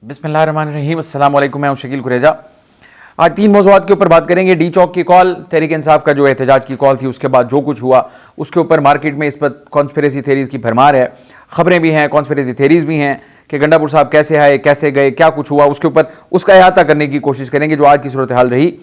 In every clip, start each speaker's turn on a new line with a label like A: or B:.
A: बिस्मिल्लाहिर्रहमानिर्रहीम। अस्सलाम वालेकुम। मैं हूं शकील कुरेजा। आज तीन मौज़ूआत के ऊपर बात करेंगे। डी चौक की कॉल, तहरीक इंसाफ का जो एहतजाज की कॉल थी, उसके बाद जो कुछ हुआ उसके ऊपर मार्केट में इस पर कॉन्स्पिरेसी थेरीज़ की भरमार है। खबरें भी हैं, कॉन्स्पिरेसी थेरीज़ भी हैं कि गंडापुर साहब कैसे आए, कैसे गए, क्या कुछ हुआ, उसके ऊपर उसका अहाता करने की कोशिश करेंगे जो आज की सूरत हाल रही।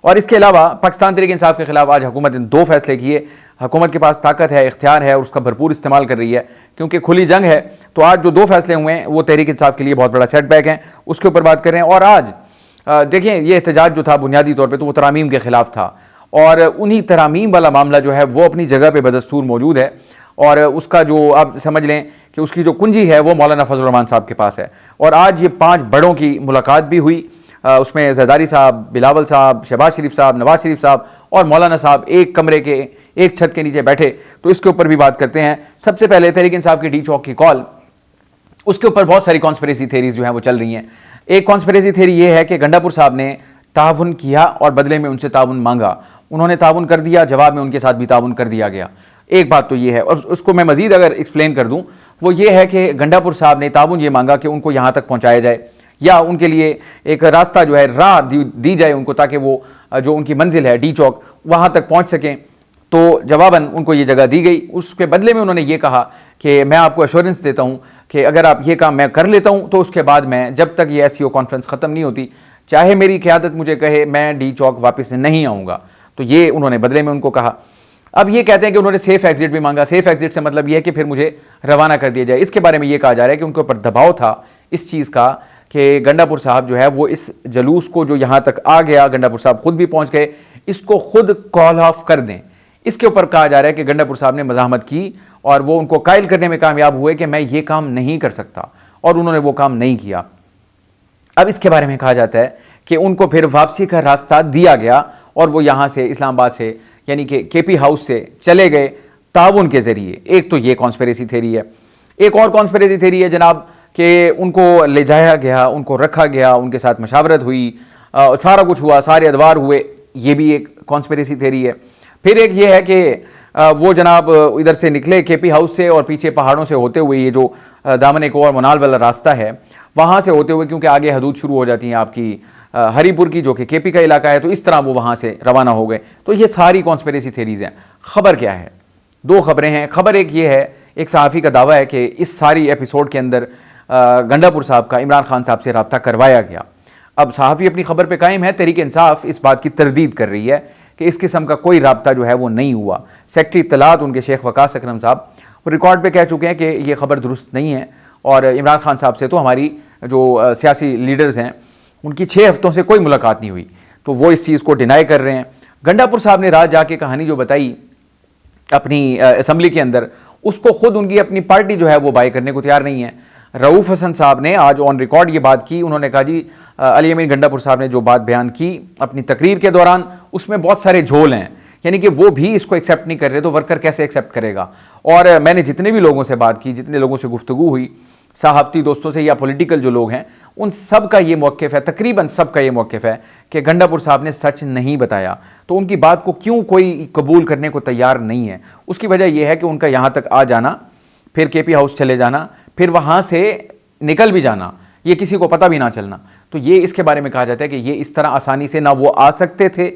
A: और इसके अलावा पाकिस्तान तहरीक इंसाफ के खिलाफ आज हुकूमत ने दो फैसले किए। हुकूमत के पास ताकत है, इख्तियार है और उसका भरपूर इस्तेमाल कर रही है क्योंकि खुली जंग है। तो आज जो दो फैसले हुए हैं वो तहरीक इंसाफ के लिए बहुत बड़ा सेटबैक है, उसके ऊपर बात कर रहे हैं। और आज देखिए, ये एहतजाज जो था बुनियादी तौर पर तो वो तरामीम के खिलाफ था और उन्हीं तरामीम वाला मामला जो है वो अपनी जगह पर बदस्तूर मौजूद है और उसका जो आप समझ लें कि उसकी जो कुंजी है वो मौलाना फजल रहमान साहब के पास है। और आज ये 5 बड़ों की मुलाकात भी हुई, उसमें ज़रदारी साहब, बिलावल साहब, शहबाज शरीफ साहब, नवाज शरीफ साहब और मौलाना साहब एक कमरे के एक छत के नीचे बैठे। तो इसके ऊपर भी बात करते हैं। सबसे पहले तहरीक इंसाफ की डी चौक की कॉल, उसके ऊपर बहुत सारी कॉन्स्पिरेसी थेरीज जो हैं वो चल रही हैं। एक कॉन्स्पिरेसी थेरी ये है कि गंडापुर साहब ने ताउन किया और बदले में उनसे ताउन मांगा, उन्होंने ताउन कर दिया, जवाब में उनके साथ भी ताउन कर दिया गया। एक बात तो ये है, और उसको मैं मजीद अगर एक्सप्लेन कर दूं वो ये है कि गंडापुर साहब ने ताउन ये मांगा कि उनको यहाँ तक पहुँचाया जाए या उनके लिए एक रास्ता जो है, राह दी जाए उनको, ताकि वो जो उनकी मंजिल है डी चौक वहाँ तक पहुँच सकें। तो जवाबन उनको ये जगह दी गई। उसके बदले में उन्होंने ये कहा कि मैं आपको एश्योरेंस देता हूँ कि अगर आप ये काम मैं कर लेता हूँ तो उसके बाद मैं, जब तक ये SCO कॉन्फ्रेंस ख़त्म नहीं होती, चाहे मेरी क़यादत मुझे कहे, मैं डी चौक वापस नहीं आऊँगा। तो ये उन्होंने बदले में उनको कहा। अब ये कहते हैं कि उन्होंने सेफ़ एग्जिट भी मांगा। सेफ़ एग्जिट से मतलब ये है कि फिर मुझे रवाना कर दिया जाए। इसके बारे में ये कहा जा रहा है कि उनके ऊपर दबाव था इस चीज़ का कि गंडापुर साहब जो है वो इस जलूस को जो यहाँ तक आ गया, गंडापुर साहब खुद भी पहुँच गए, इसको खुद कॉल ऑफ कर दें। इसके ऊपर कहा जा रहा है कि गंडापुर साहब ने मज़ाहमत की और वो उनको कायल करने में कामयाब हुए कि मैं ये काम नहीं कर सकता, और उन्होंने वो काम नहीं किया। अब इसके बारे में कहा जाता है कि उनको फिर वापसी का रास्ता दिया गया और वो यहाँ से इस्लामाबाद से यानी कि KP हाउस से चले गए ताउन के ज़रिए। एक तो ये कॉन्स्पिरेसी थेरी है। एक और कॉन्स्पिरेसी थेरी है जनाब कि उनको ले जाया गया, उनको रखा गया, उनके साथ मशावरत हुई, सारा कुछ हुआ, सारे अदवार हुए। ये भी एक कॉन्स्पिरेसी थेरी है। फिर एक ये है कि वो जनाब इधर से निकले KP हाउस से और पीछे पहाड़ों से होते हुए ये जो दामन को और मुनाल वाला रास्ता है वहाँ से होते हुए, क्योंकि आगे हदूद शुरू हो जाती हैं आपकी हरीपुर की जो कि KP का इलाका है, तो इस तरह वो वहाँ से रवाना हो गए। तो ये सारी कॉन्स्पिरेसी थेरीज़ हैं। खबर क्या है? दो खबरें हैं। खबर एक ये है, एक सहाफ़ी का दावा है कि इस सारी एपिसोड के अंदर गंडापुर साहब का इमरान खान साहब से रब्ता करवाया गया। अब सहाफ़ी अपनी खबर पे कायम है, तहरीक इंसाफ इस बात की तरदीद कर रही है कि इस किस्म का कोई रब्ता जो है वो नहीं हुआ। सेक्रेटरी इत्तलात उनके शेख वकास अकरम साहब रिकॉर्ड पे कह चुके हैं कि ये खबर दुरुस्त नहीं है और इमरान खान साहब से तो हमारी जो सियासी लीडर्स हैं उनकी 6 हफ्तों से कोई मुलाकात नहीं हुई, तो वो इस चीज़ को डिनाई कर रहे हैं। गंडापुर साहब ने रात जाके कहानी जो बताई अपनी असम्बली के अंदर, उसको खुद उनकी अपनी पार्टी जो है वो बाय करने को तैयार नहीं है। रऊफ़ हसन साहब ने आज ऑन रिकॉर्ड ये बात की। उन्होंने कहा जी अली अमीन गंडापुर साहब ने जो बात बयान की अपनी तकरीर के दौरान, उसमें बहुत सारे झोल हैं, यानी कि वो भी इसको एक्सेप्ट नहीं कर रहे, तो वर्कर कैसे एक्सेप्ट करेगा। और मैंने जितने भी लोगों से बात की, जितने लोगों से गुफ्तगू हुई, सहाफ़ती दोस्तों से या पॉलिटिकल जो लोग हैं, उन सब का ये मौक़िफ़ है, तकरीबन सब का ये मौक़िफ़ है कि गंडापुर साहब ने सच नहीं बताया। तो उनकी बात को क्यों कोई कबूल करने को तैयार नहीं है? उसकी वजह यह है कि उनका यहाँ तक आ जाना, फिर KP हाउस चले जाना, फिर वहाँ से निकल भी जाना, ये किसी को पता भी ना चलना। तो ये इसके बारे में कहा जाता है कि ये इस तरह आसानी से ना वो आ सकते थे,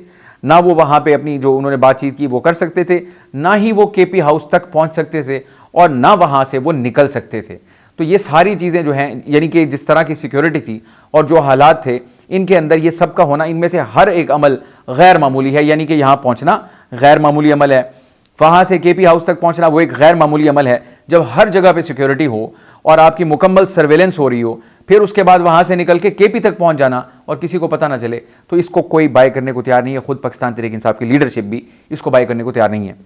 A: ना वो वहाँ पे अपनी जो उन्होंने बातचीत की वो कर सकते थे, ना ही वो KP हाउस तक पहुँच सकते थे और ना वहाँ से वो निकल सकते थे। तो ये सारी चीज़ें जो हैं, यानी कि जिस तरह की सिक्योरिटी थी और जो हालात थे इनके अंदर, ये सब का होना, इनमें से हर एक अमल गैर मामूली है। यानी कि यहाँ पहुँचना गैर मामूली अमल है, वहाँ से KP हाउस तक पहुँचना वो एक गैर मामूली अमल है। जब हर जगह पे सिक्योरिटी हो और आपकी मुकम्मल सर्वेलेंस हो रही हो, फिर उसके बाद वहाँ से निकल के KP तक पहुँच जाना और किसी को पता ना चले, तो इसको कोई बाय करने को तैयार नहीं है। खुद पाकिस्तान तहरीक इंसाफ की लीडरशिप भी इसको बाय करने को तैयार नहीं है।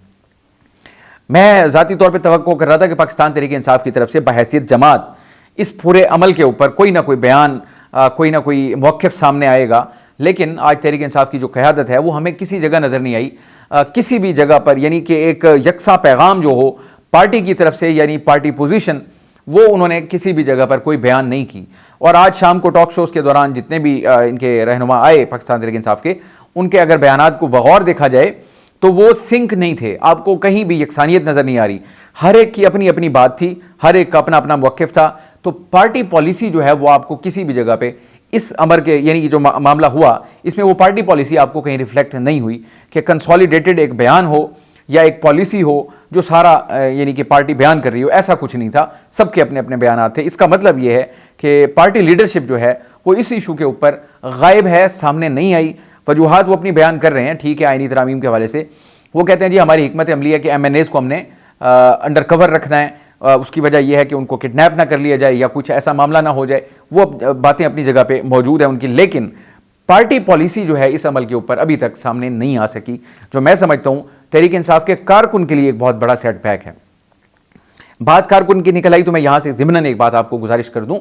A: मैं ज़ाती तौर पर तवक्को कर रहा था कि पाकिस्तान तहरीक इंसाफ की तरफ से बहैसियत जमात इस पूरे अमल के ऊपर कोई ना कोई बयान, कोई ना कोई मौक़िफ़ सामने आएगा, लेकिन आज तहरीक इंसाफ की जो क़यादत है वो हमें किसी जगह नज़र नहीं आई। किसी भी जगह पर यानी कि एक यकसा पैगाम जो हो पार्टी की तरफ से, यानी पार्टी पोजीशन, वो उन्होंने किसी भी जगह पर कोई बयान नहीं की। और आज शाम को टॉक शोज़ के दौरान जितने भी इनके रहनुमा आए पाकिस्तान तहरीक इंसाफ के, उनके अगर बयानात को बगौर देखा जाए तो वो सिंक नहीं थे। आपको कहीं भी यकसानियत नज़र नहीं आ रही। हर एक की अपनी अपनी बात थी, हर एक का अपना अपना मौक़िफ़ था। तो पार्टी पॉलिसी जो है वो आपको किसी भी जगह पे इस अमर के यानी कि जो मामला हुआ इसमें वो पार्टी पॉलिसी आपको कहीं रिफ्लेक्ट नहीं हुई कि कंसोलिडेटेड एक बयान हो या एक पॉलिसी हो जो सारा यानी कि पार्टी बयान कर रही हो, ऐसा कुछ नहीं था। सबके अपने अपने बयान थे। इसका मतलब ये है कि पार्टी लीडरशिप जो है वो इस इशू के ऊपर गायब है, सामने नहीं आई। वजूहात वो अपनी बयान कर रहे हैं, ठीक है, आईनी तरामीम के हवाले से वो कहते हैं जी हमारी हिकमत अमली है कि MNAs को हमने अंडर कवर रखना है, उसकी वजह यह है कि उनको किडनैप ना कर लिया जाए या कुछ ऐसा मामला ना हो जाए। वो बातें अपनी जगह पे मौजूद है उनकी, लेकिन पार्टी पॉलिसी जो है इस अमल के ऊपर अभी तक सामने नहीं आ सकी, जो मैं समझता हूं तहरीक इंसाफ के कारकुन के लिए एक बहुत बड़ा सेटबैक है। बात कारकुन की निकल आई तो मैं यहां से ज़िमनन एक बात आपको गुजारिश कर दूं।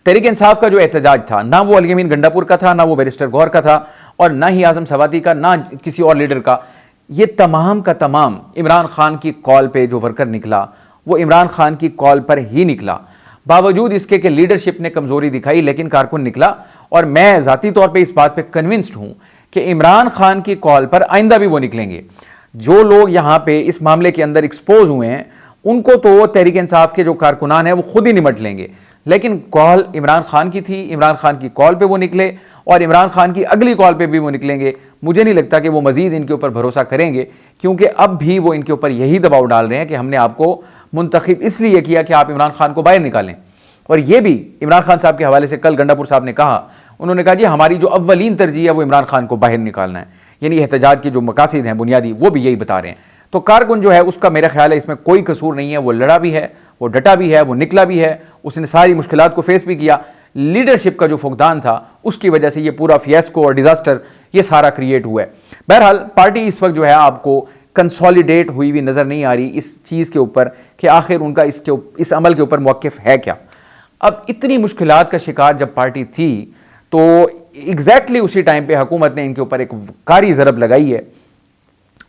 A: तहरीक इंसाफ का जो एहतजाज था, ना वो अली अमीन गंडापुर का था, ना वो बैरिस्टर गौहर का था, और ना ही आजम सवाती का, ना किसी और लीडर का। ये तमाम का तमाम इमरान खान की कॉल पे जो वर्कर निकला वो इमरान खान की कॉल पर ही निकला। बावजूद इसके कि लीडरशिप ने कमजोरी दिखाई, लेकिन कारकुन निकला। और मैं ज़ाती तौर पे इस बात पे कन्विंस्ड हूं कि इमरान खान की कॉल पर आइंदा भी वो निकलेंगे। जो लोग यहां पे इस मामले के अंदर एक्सपोज हुए हैं उनको तो तहरीक इंसाफ के जो कारकुनान हैं वो खुद ही निमट लेंगे, लेकिन कॉल इमरान खान की थी, इमरान खान की कॉल पे वो निकले और इमरान खान की अगली कॉल पे भी वो निकलेंगे। मुझे नहीं लगता कि वो मजीद इनके ऊपर भरोसा करेंगे, क्योंकि अब भी वो इनके ऊपर यही दबाव डाल रहे हैं कि हमने आपको मुंतखब इसलिए किया कि आप इमरान खान को बाहर निकालें। और ये भी इमरान खान साहब के हवाले से कल गंडापुर साहब ने कहा, उन्होंने कहा जी हमारी जो अव्वलीन तरजीह है वो इमरान खान को बाहर निकालना है। यानी एहतजाज की जो मकासद हैं बुनियादी वो भी यही बता रहे हैं। तो कारकुन जो है उसका मेरा ख्याल है इसमें कोई कसूर नहीं है। वो लड़ा भी है, वो डटा भी है, वो निकला भी है, उसने सारी मुश्किलात को फेस भी किया। लीडरशिप का जो फुकदान था उसकी वजह से ये पूरा फियास्को और डिजास्टर ये सारा क्रिएट हुआ है। बहरहाल पार्टी इस वक्त जो है आपको कंसोलिडेट हुई हुई नजर नहीं आ रही इस चीज़ के ऊपर कि आखिर उनका इस अमल के ऊपर मौक़िफ़ है क्या। अब इतनी मुश्किलात का शिकार जब पार्टी थी तो एग्जैक्टली उसी टाइम पे हुकूमत ने इनके ऊपर एक कारी ज़रब लगाई है।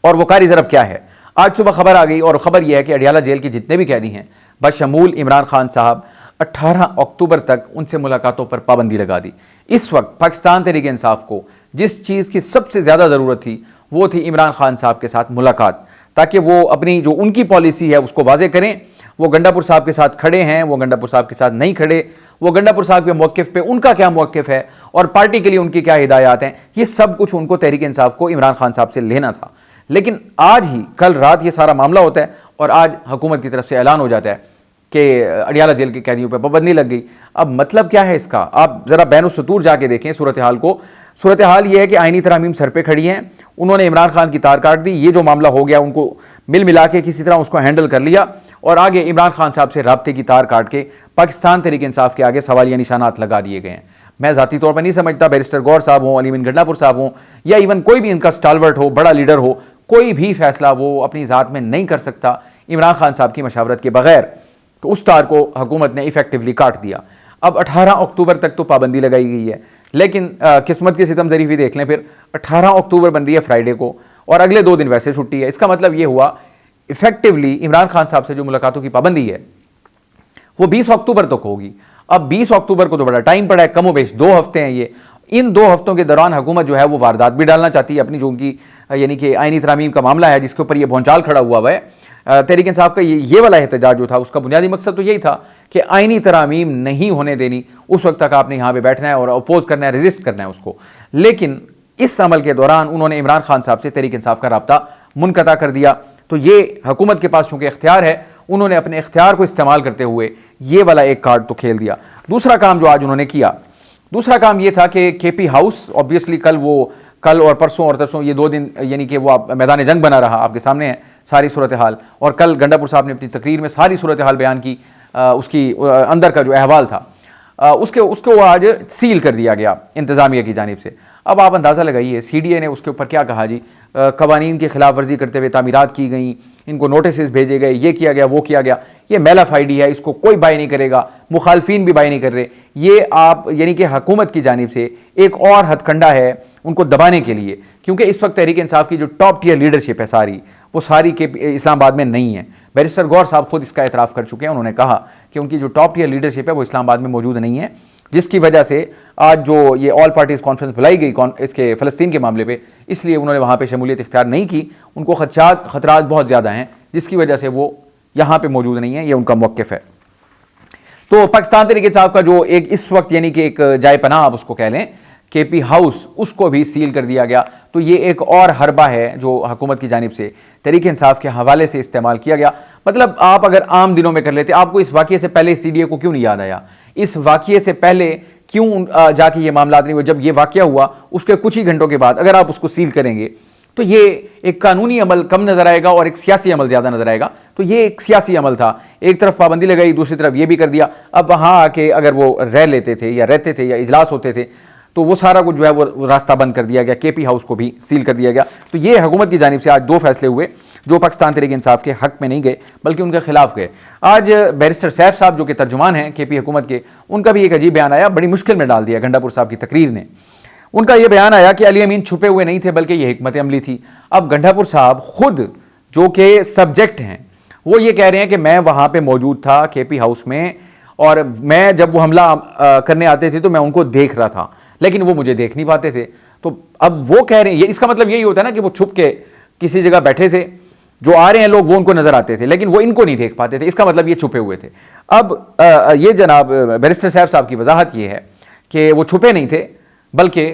A: और वो कारी ज़रब क्या है, आज सुबह खबर आ गई और ख़बर यह है कि अडियाला जेल के जितने भी कैदी हैं बशमूल इमरान खान साहब 18 अक्टूबर तक उनसे मुलाकातों पर पाबंदी लगा दी। इस वक्त पाकिस्तान तहरीक इंसाफ को जिस चीज़ की सबसे ज़्यादा ज़रूरत थी वो थी इमरान खान साहब के साथ मुलाकात, ताकि वो अपनी जो उनकी पॉलिसी है उसको वाजे करें। वो गंडापुर साहब के साथ खड़े हैं, वो गंडापुर साहब के साथ नहीं खड़े, वो गंडापुर साहब के मौक़िफ़ पे उनका क्या मौक़िफ़ है और पार्टी के लिए उनकी क्या हिदायत हैं, ये सब कुछ उनको तहरीक इंसाफ को इमरान खान साहब से लेना था। लेकिन आज ही कल रात ये सारा मामला होता है और आज हुकूमत की तरफ से ऐलान हो जाता है कि अडियाला जेल के कैदियों पर पाबंदी लग गई। अब मतलब क्या है इसका, आप ज़रा बैनुस्सतूर जाके देखें सूरत हाल को। सूरत हाल ये है कि आईनी तरामीम सर पे खड़ी हैं, उन्होंने इमरान खान की तार काट दी। ये जो मामला हो गया उनको मिल मिला के किसी तरह उसको हैंडल कर लिया और आगे इमरान खान साहब से राब्ते की तार काट के पाकिस्तान तहरीक इंसाफ के आगे सवालिया निशानात लगा दिए गए हैं। मैं ज़ाती तौर पर नहीं समझता बैरिस्टर गौहर साहब हों, अली अमीन गंडापुर साहब हों या इवन कोई भी इनका स्टालवर्ट हो, बड़ा लीडर हो, कोई भी फैसला वो अपनी ज़ात में नहीं कर सकता इमरान खान साहब की मशावरत के बगैर। तो उस तार को हुकूमत ने इफेक्टिवली काट दिया। अब 18 अक्टूबर तक तो पाबंदी लगाई गई है, लेकिन किस्मत की सितम ज़रीफ़ी देख लें, फिर 18 अक्टूबर बन रही है फ्राइडे को और अगले 2 दिन वैसे छुट्टी है। इसका मतलब ये हुआ इफेक्टिवली इमरान खान साहब से जो मुलाकातों की पाबंदी है वो 20 अक्टूबर तक होगी। अब 20 अक्टूबर को तो बड़ा टाइम पड़ा है, कमो बेश 2 हफ्ते हैं ये। इन 2 हफ्तों के दौरान हुकूमत जो है वो वारदात भी डालना चाहती है अपनी, जो उनकी यानी कि आईनी तरामीम का मामला है जिसके ऊपर ये भौचाल खड़ा हुआ है। तहरीक इंसाफ का ये वाला एहतजाज जो था उसका बुनियादी मकसद तो यही था कि आईनी तरामीम नहीं होने देनी, उस वक्त तक आपने यहाँ पे बैठना है और अपोज करना है, रेजिस्ट करना है उसको। लेकिन इस अमल के दौरान उन्होंने इमरान खान साहब से तहरीक इंसाफ का राब्ता मुनक़ता कर दिया। तो ये हुकूमत के पास चूंकि इख्तियार है, उन्होंने अपने इख्तियार को इस्तेमाल करते हुए ये वाला एक कार्ड तो खेल दिया। दूसरा काम जो आज उन्होंने किया, दूसरा काम ये था कि KP हाउस ऑब्वियसली कल और परसों और तरसों ये 2 दिन यानी कि वो मैदान जंग बना रहा, आपके सामने है सारी सूरत हाल। और कल गंडापुर साहब ने अपनी तकरीर में सारी सूरत हाल बयान की, उसकी अंदर का जो अहवाल था उसको आज सील कर दिया गया इंतज़ामिया की जानिब से। अब आप अंदाज़ा लगाइए CDA ने उसके ऊपर क्या कहा जी, कवानीन की खिलाफ वर्जी करते हुए तामीरात की गई, इनको नोटिस भेजे गए, ये किया गया वो किया गया। ये मेलाफाइडी है, इसको कोई बाय नहीं करेगा, मुखालफिन भी बाय नहीं कर रहे। ये आप यानी कि हुकूमत की जानिब से एक और हथकंडा है उनको दबाने के लिए, क्योंकि इस वक्त तहरीक इंसाफ की जो टॉप टियर लीडरशिप है वो सारी के इस्लामाबाद में नहीं है। बैरिस्टर गौहर साहब खुद इसका एतराफ़ कर चुके हैं, उन्होंने कहा कि उनकी जो टॉप टियर लीडरशिप है वो इस्लामाबाद में मौजूद नहीं है, जिसकी वजह से आज जो ये ऑल पार्टीज़ कॉन्फ्रेंस बुलाई गई इसके फ़लस्तीन के मामले पे, इसलिए उन्होंने वहाँ पे शमूलियत इख्तियार नहीं की। उनको खतरात बहुत ज़्यादा हैं जिसकी वजह से वो यहाँ पे मौजूद नहीं है, ये उनका मौक़िफ़ है। तो पाकिस्तान तहरीक इंसाफ का जो एक इस वक्त यानी कि एक जाय पनाह आप उसको कह लें, केपी हाउस, उसको भी सील कर दिया गया। तो ये एक और हरबा है जो हुकूमत की जानिब से तहरीक इंसाफ के हवाले से इस्तेमाल किया गया। मतलब आप अगर आम दिनों में कर लेते, आपको इस वाक़े से पहले सीडीए को क्यों नहीं याद आया? इस वाक़े से पहले क्यों जाके ये मामला नहीं हुआ? जब ये वाक़या हुआ उसके कुछ ही घंटों के बाद अगर आप उसको सील करेंगे तो ये एक कानूनी अमल कम नजर आएगा और एक सियासी अमल ज्यादा नजर आएगा। तो ये एक सियासी अमल था, एक तरफ पाबंदी लगाई, दूसरी तरफ ये भी कर दिया। अब वहां आके अगर वो रह लेते थे या रहते थे या इजलास होते थे तो वो सारा कुछ जो है वो रास्ता बंद कर दिया गया, केपी हाउस को भी सील कर दिया गया। तो ये हुकूमत की जानिब से आज दो फैसले हुए जो पाकिस्तान तहरीक इंसाफ के हक में नहीं गए बल्कि उनके खिलाफ गए। आज बैरिस्टर सैफ साहब जो कि तर्जुमान हैं केपी हुकूमत के, उनका भी एक अजीब बयान आया, बड़ी मुश्किल में डाल दिया गंडापुर साहब की तकरीर ने। उनका यह बयान आया कि अली अमीन छुपे हुए नहीं थे बल्कि यह हिकमत अमली थी। अब गंडापुर साहब खुद जो कि सब्जेक्ट हैं वो ये कह रहे हैं कि मैं वहां पे मौजूद था केपी हाउस में और मैं जब वो हमला करने आते थे तो मैं उनको देख रहा था लेकिन वो मुझे देख नहीं पाते थे। तो अब वो कह रहे हैं, इसका मतलब यही होता है ना कि वो छुप के किसी जगह बैठे थे, जो आ रहे हैं लोग वो उनको नजर आते थे लेकिन वो इनको नहीं देख पाते थे, इसका मतलब ये छुपे हुए थे। अब ये जनाब बैरिस्टर साहब की वजाहत ये है कि वो छुपे नहीं थे बल्कि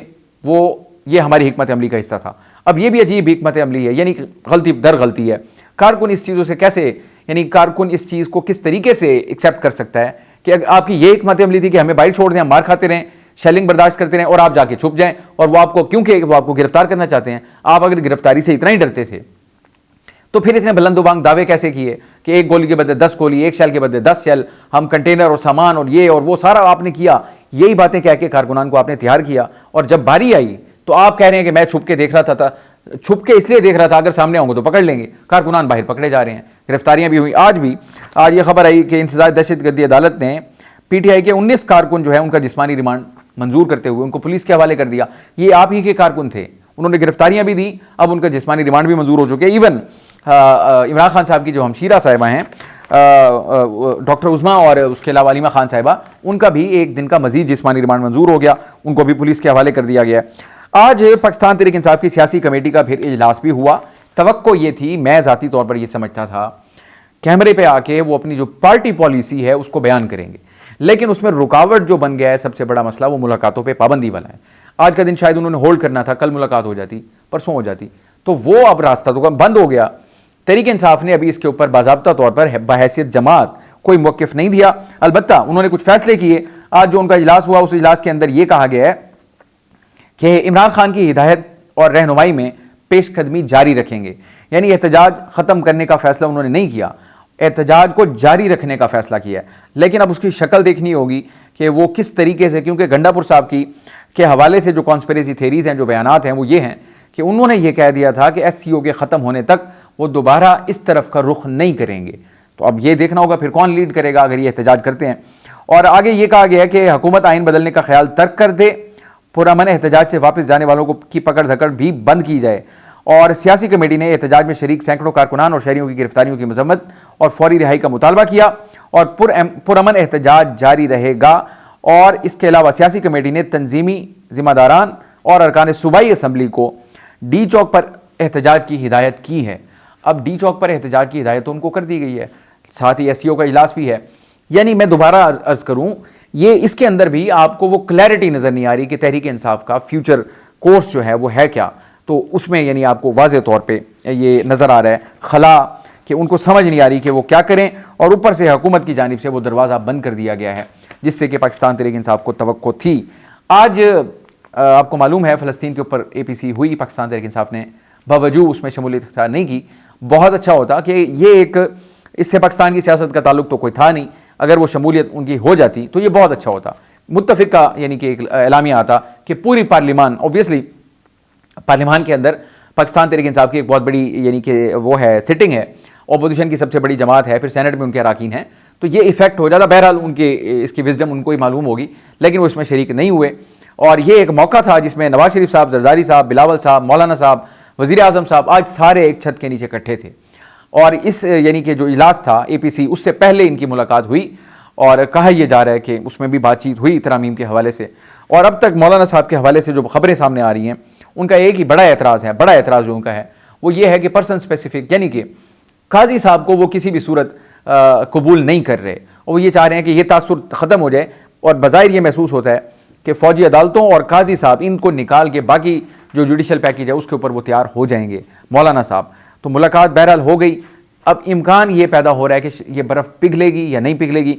A: वो ये हमारी हिकमत अमली का हिस्सा था। अब ये भी अजीब हिकमत अमली है, यानी गलती दर गलती है। कारकुन इस चीज़ों से कैसे, यानी कारकुन इस चीज़ को किस तरीके से एक्सेप्ट कर सकता है कि आपकी ये हिकमत अमली थी कि हमें बाइट छोड़ दें, हम मार खाते रहें, शेलिंग बर्दाश्त करते रहें और आप जाके छुप जाएं और वो आपको, क्योंकि वो आपको गिरफ्तार करना चाहते हैं। आप अगर गिरफ्तारी से इतना ही डरते थे तो फिर इतने बुलंदोबांग दावे कैसे किए कि एक गोली के बदले 10 गोली, एक शेल के बदले 10 शेल, हम कंटेनर और सामान और ये और वो सारा आपने किया। यही बातें कह के कारकुनान को आपने तैयार किया और जब बारी आई तो आप कह रहे हैं कि मैं छुप के देख रहा था, छुप के इसलिए देख रहा था अगर सामने आऊंगा तो पकड़ लेंगे। कारकुनान बाहर पकड़े जा रहे हैं, गिरफ्तारियां भी हुई। आज ये खबर आई कि इंसदाद दहशतगर्दी अदालत ने पीटीआई के 19 कारकुन जो है उनका जिस्मानी रिमांड मंजूर करते हुए उनको पुलिस के हवाले कर दिया। ये आप ही के कारकुन थे, उन्होंने गिरफ्तारियां भी दी, अब उनका जिस्मानी रिमांड भी मंजूर हो चुके हैं। इवन इमरान खान साहब की जो हमशीरा साहिबा हैं डॉक्टर उज़मा और उसके अलावा अलीमा खान साहिबा, उनका भी एक दिन का मजीद जिस्मानी रिमांड मंजूर हो गया, उनको भी पुलिस के हवाले कर दिया गया। आज पाकिस्तान तहरीक इंसाफ की सियासी कमेटी का फिर इजलास भी हुआ। तवक्को ये थी, मैं ज़ाती तौर पर ये समझता था कैमरे पे आके वो अपनी जो पार्टी पॉलिसी है उसको बयान करेंगे, लेकिन उसमें रुकावट जो बन गया है सबसे बड़ा मसला वो मुलाकातों पे पाबंदी वाला है। आज का दिन शायद उन्होंने होल्ड करना था, कल मुलाकात हो जाती, परसों हो जाती, तो वो अब रास्ता तो बंद हो गया। तहरीक इंसाफ ने अभी इसके ऊपर बाज़ाब्ता तौर पर बहैसियत जमात कोई मौक़िफ़ नहीं दिया। अलबत्ता उन्होंने कुछ फैसले किए। आज जो उनका इजलास हुआ उस इजलास के अंदर यह कहा गया है कि इमरान खान की हिदायत और रहनुमाई में पेशकदमी जारी रखेंगे, यानी एहतजाज ख़त्म करने का फैसला उन्होंने नहीं किया, एहतजाज को जारी रखने का फैसला किया है। लेकिन अब उसकी शक्ल देखनी होगी कि वो किस तरीके से, क्योंकि गंडापुर साहब के हवाले से जो कॉन्स्पिरेसी थेरीज हैं, जो बयानात हैं, वो ये हैं कि उन्होंने ये कह दिया था कि एससीओ के ख़त्म होने तक वो दोबारा इस तरफ का रुख नहीं करेंगे। तो अब ये देखना होगा फिर कौन लीड करेगा अगर ये एहतजाज करते हैं। और आगे ये कहा गया कि हुकूमत आइन बदलने का ख्याल तर्क कर दे, पुरअमन एहतजाज से वापस जाने वालों की पकड़ धकड़ भी बंद की जाए। और सियासी कमेटी ने एहतजाज में शरीक सैकड़ों कारकुनान और शहरियों की गिरफ्तारियों की मजम्मत और फौरी रिहाई का मुतालबा किया और पुरअमन एहतजाज जारी रहेगा। और इसके अलावा सियासी कमेटी ने तंजीमी जिम्मेदारान और अरकान सूबाई असम्बली को डी चौक पर एहतजाज की हिदायत की है। अब डी चौक पर एहतजाज की हिदायत तो उनको कर दी गई है, साथ ही एससीओ का इजलास भी है। यानी मैं दोबारा अर्ज करूं, ये इसके अंदर भी आपको वो क्लैरिटी नज़र नहीं आ रही कि तहरीक इंसाफ का फ्यूचर कोर्स जो है वो है क्या। तो उसमें यानी आपको वाज़े तौर पे ये नज़र आ रहा है खला कि उनको समझ नहीं आ रही कि वो क्या करें, और ऊपर से हुकूमत की जानिब से वो दरवाज़ा बंद कर दिया गया है जिससे कि पाकिस्तान तहरीक इंसाफ को तवक्को थी। आज आपको मालूम है फ़लस्तीन के ऊपर APC हुई, पाकिस्तान तहरीक इंसाफ ने बावजूद उसमें शमूलियत इख्तियार नहीं की। बहुत अच्छा होता कि ये एक, इससे पाकिस्तान की सियासत का ताल्लुक तो कोई था नहीं, अगर वो शमूलियत उनकी हो जाती तो ये बहुत अच्छा होता। मुत्तफ़िक का यानी कि एक एलामिया आता कि पूरी पार्लिमान, ऑब्वियसली पार्लिमान के अंदर पाकिस्तान तहरीक इंसाफ की एक बहुत बड़ी यानी कि वो है सिटिंग है, अपोजिशन की सबसे बड़ी जमात है, फिर सेनेट में उनके अराकीन हैं, तो ये इफेक्ट हो जाता। बहरहाल उनके इसकी विजडम उनको ही मालूम होगी, लेकिन वो इसमें शरीक नहीं हुए। और ये एक मौका था जिसमें नवाज शरीफ साहब, जरदारी साहब, बिलावल साहब, मौलाना साहब, वज़ीर आज़म साहब, आज सारे एक छत के नीचे इकट्ठे थे। और इस यानी कि जो इजलास था APC, उससे पहले इनकी मुलाकात हुई और कहा यह जा रहा है कि उसमें भी बातचीत हुई तरामीम के हवाले से। और अब तक मौलाना साहब के हवाले से जो खबरें सामने आ रही हैं, उनका एक ही बड़ा एतराज़ है, बड़ा एतराज़ जो उनका है वो ये है कि पर्सन स्पेसिफिक, यानी कि काजी साहब को वो किसी भी सूरत कबूल नहीं कर रहे। और वो ये चाह रहे हैं कि ये तासुर ख़त्म हो जाए, और बज़ाहिर ये महसूस होता है कि फ़ौजी अदालतों और काजी साहब इनको निकाल के बाकी जो जुडिशल पैकेज है उसके ऊपर वो तैयार हो जाएंगे मौलाना साहब। तो मुलाकात बहरहाल हो गई। अब इम्कान ये पैदा हो रहा है कि ये बर्फ़ पिघलेगी या नहीं पिघलेगी।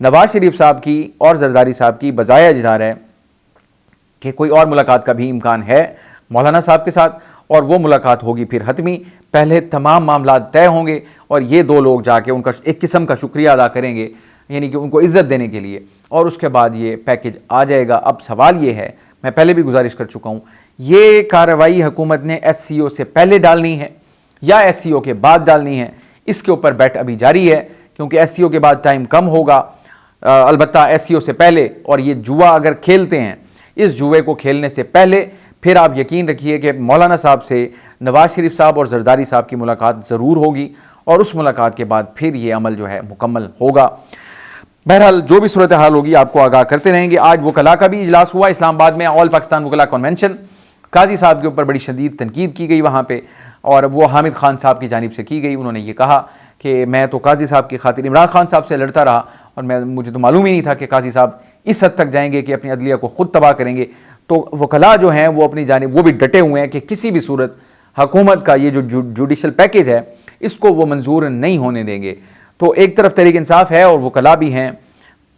A: नवाज शरीफ साहब की और जरदारी साहब की बजाय इज़हार है कि कोई और मुलाकात का भी इम्कान है मौलाना साहब के साथ, और वो मुलाकात होगी फिर हतमी। पहले तमाम मामला तय होंगे और ये दो लोग जाके उनका एक किस्म का शुक्रिया अदा करेंगे, यानी कि उनको इज़्ज़त देने के लिए, और उसके बाद ये पैकेज आ जाएगा। अब सवाल ये है, मैं पहले भी गुजारिश कर चुका हूँ, ये कार्रवाई हुकूमत ने SCO से पहले डालनी है या SCO के बाद डालनी है, इसके ऊपर बैट अभी जारी है, क्योंकि SCO के बाद टाइम कम होगा, अलबत्ता SCO से पहले। और ये जुआ अगर खेलते हैं, इस जुए को खेलने से पहले फिर आप यकीन रखिए कि मौलाना साहब से नवाज शरीफ साहब और जरदारी साहब की मुलाकात ज़रूर होगी, और उस मुलाकात के बाद फिर ये अमल जो है मुकम्मल होगा। बहरहाल जो भी सूरत हाल होगी आपको आगाह करते रहेंगे। आज वकला का भी इजलास हुआ इस्लामाबाद में, ऑल पाकिस्तान वकला कन्वेंशन। काजी साहब के ऊपर बड़ी शदीद तनकीद की गई वहाँ पे, और वो हामिद खान साहब की जानिब से की गई। उन्होंने ये कहा कि मैं तो काजी साहब की खातिर इमरान खान साहब से लड़ता रहा, और मुझे तो मालूम ही नहीं था कि काजी साहब इस हद तक जाएंगे कि अपनी अदलिया को खुद तबाह करेंगे। तो वकला जो हैं वो अपनी जानिब वो भी डटे हुए हैं कि किसी भी सूरत हुकूमत का ये जो जुडिशल पैकेज है इसको वो मंजूर नहीं होने देंगे। तो एक तरफ तहरीक इंसाफ है और वकला भी हैं,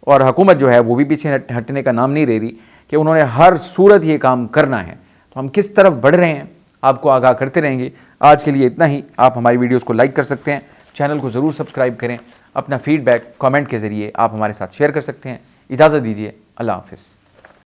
A: और हुकूमत जो है वो भी पीछे हटने का नाम नहीं ले रही कि उन्होंने हर सूरत ये काम करना है। तो हम किस तरफ बढ़ रहे हैं आपको आगाह करते रहेंगे। आज के लिए इतना ही। आप हमारी वीडियोज़ को लाइक कर सकते हैं, चैनल को ज़रूर सब्सक्राइब करें, अपना फीडबैक कमेंट के ज़रिए आप हमारे साथ शेयर कर सकते हैं। इजाज़त दीजिए, अल्लाह हाफ़िज़।